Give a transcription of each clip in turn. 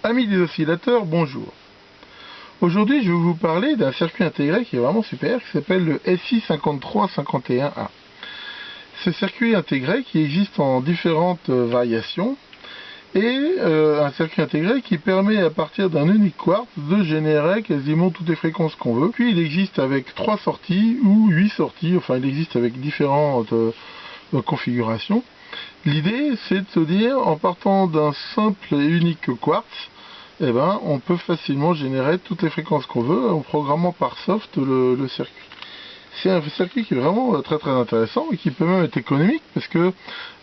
Amis des oscillateurs, bonjour. Aujourd'hui, je vais vous parler d'un circuit intégré qui est vraiment super, qui s'appelle le SI5351A. Ce circuit intégré qui existe en différentes variations et un circuit intégré qui permet à partir d'un unique quartz de générer quasiment toutes les fréquences qu'on veut. Puis il existe avec 3 sorties ou 8 sorties, enfin il existe avec différentes configurations. L'idée, c'est de se dire, en partant d'un simple et unique quartz, on peut facilement générer toutes les fréquences qu'on veut en programmant par soft le circuit. C'est un circuit qui est vraiment très intéressant et qui peut même être économique parce que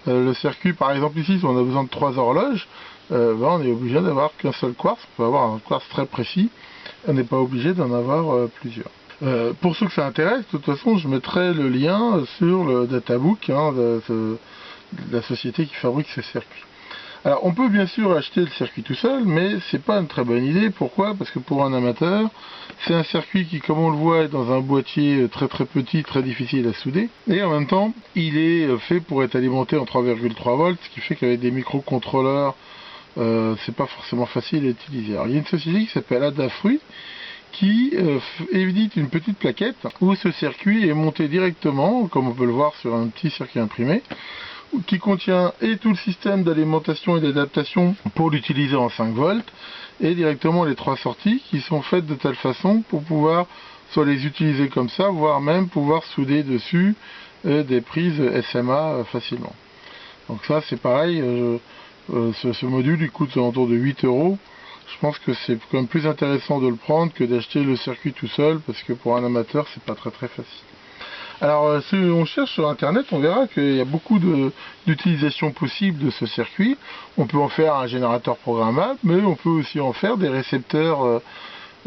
le circuit, par exemple ici, si on a besoin de 3 horloges, on est obligé d'avoir qu'un seul quartz. On peut avoir un quartz très précis, on n'est pas obligé d'en avoir plusieurs. Pour ceux que ça intéresse, de toute façon, je mettrai le lien sur le databook de la société qui fabrique ces circuits. Alors on peut bien sûr acheter le circuit tout seul, mais c'est pas une très bonne idée. Pourquoi? Parce que pour un amateur, c'est un circuit qui, comme on le voit, est dans un boîtier très petit, très difficile à souder. Et en même temps, il est fait pour être alimenté en 3,3 volts, ce qui fait qu'avec des microcontrôleurs, c'est pas forcément facile à utiliser. Alors il y a une société qui s'appelle Adafruit, qui édite une petite plaquette où ce circuit est monté directement, comme on peut le voir sur un petit circuit imprimé, qui contient et tout le système d'alimentation et d'adaptation pour l'utiliser en 5 volts et directement les 3 sorties qui sont faites de telle façon pour pouvoir soit les utiliser comme ça, voire même pouvoir souder dessus des prises SMA facilement. Donc ça c'est pareil, ce module il coûte autour de 8 €. Je pense que c'est quand même plus intéressant de le prendre que d'acheter le circuit tout seul, parce que pour un amateur c'est pas très facile. Alors si on cherche sur internet, on verra qu'il y a beaucoup d'utilisations possibles de ce circuit. On peut en faire un générateur programmable, mais on peut aussi en faire des récepteurs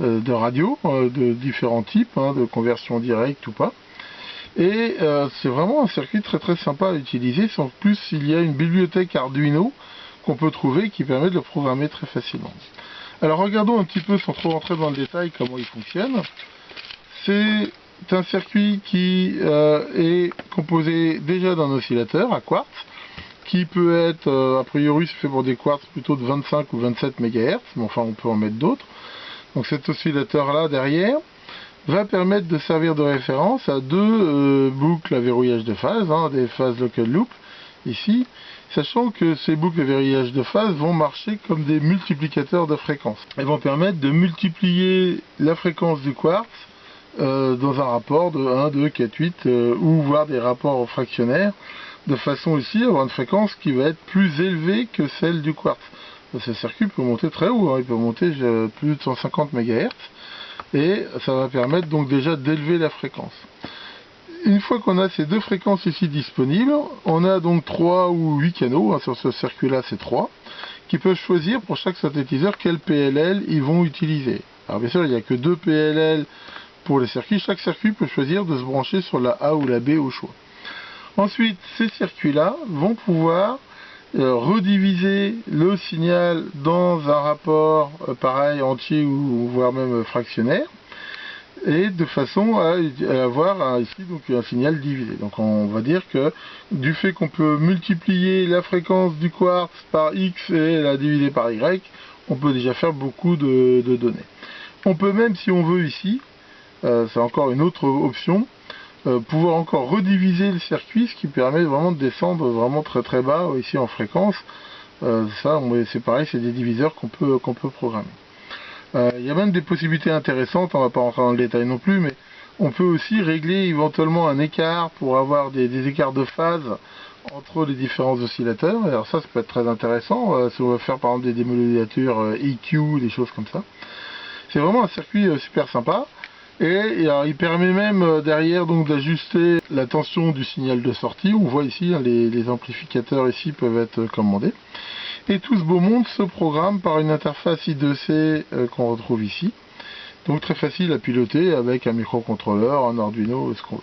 de radio de différents types, de conversion directe ou pas. Et c'est vraiment un circuit très sympa à utiliser. En plus, il y a une bibliothèque Arduino qu'on peut trouver qui permet de le programmer très facilement. Alors regardons un petit peu, sans trop rentrer dans le détail, comment il fonctionne. C'est un circuit qui est composé déjà d'un oscillateur à quartz, qui peut être, a priori c'est fait pour des quartz plutôt de 25 ou 27 MHz, mais enfin on peut en mettre d'autres. Donc cet oscillateur là derrière va permettre de servir de référence à deux boucles à verrouillage de phase, des phases local loop ici, sachant que ces boucles à verrouillage de phase vont marcher comme des multiplicateurs de fréquences. Elles vont permettre de multiplier la fréquence du quartz dans un rapport de 1, 2, 4, 8 ou voire des rapports fractionnaires, de façon aussi à avoir une fréquence qui va être plus élevée que celle du quartz. Ce circuit peut monter très haut, il peut monter plus de 150 MHz et ça va permettre donc déjà d'élever la fréquence. Une fois qu'on a ces deux fréquences ici disponibles, on a donc 3 ou 8 canaux, sur ce circuit là c'est 3, qui peuvent choisir pour chaque synthétiseur quel PLL ils vont utiliser. Alors bien sûr il n'y a que 2 PLL pour les circuits, chaque circuit peut choisir de se brancher sur la A ou la B au choix. Ensuite, ces circuits-là vont pouvoir rediviser le signal dans un rapport pareil, entier ou voire même fractionnaire, et de façon à avoir ici donc un signal divisé. Donc on va dire que du fait qu'on peut multiplier la fréquence du quartz par X et la diviser par Y, on peut déjà faire beaucoup de données. On peut même, si on veut ici, c'est encore une autre option, pouvoir encore rediviser le circuit, ce qui permet vraiment de descendre vraiment très bas ici en fréquence. Ça c'est pareil, c'est des diviseurs qu'on peut programmer. Il y a même des possibilités intéressantes, on ne va pas rentrer dans le détail non plus, mais on peut aussi régler éventuellement un écart pour avoir des écarts de phase entre les différents oscillateurs. Alors ça peut être très intéressant si on veut faire par exemple des démodulateurs EQ, des choses comme ça. C'est vraiment un circuit super sympa. Et il permet même derrière donc d'ajuster la tension du signal de sortie. On voit ici les amplificateurs ici peuvent être commandés. Et tout ce beau monde se programme par une interface I2C qu'on retrouve ici. Donc très facile à piloter avec un microcontrôleur, un Arduino, ce qu'on veut.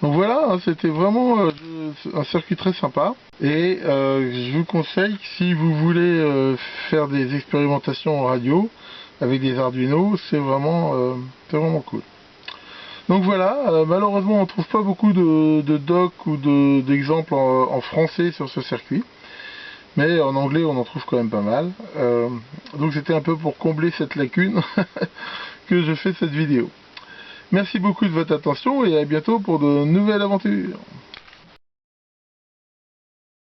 Donc voilà, c'était vraiment un circuit très sympa. Et je vous conseille que si vous voulez faire des expérimentations en radio, avec des Arduino, c'est vraiment cool. Donc voilà, malheureusement on ne trouve pas beaucoup de docs ou d'exemples en français sur ce circuit. mais en anglais on en trouve quand même pas mal. Donc c'était un peu pour combler cette lacune que je fais cette vidéo. Merci beaucoup de votre attention et à bientôt pour de nouvelles aventures.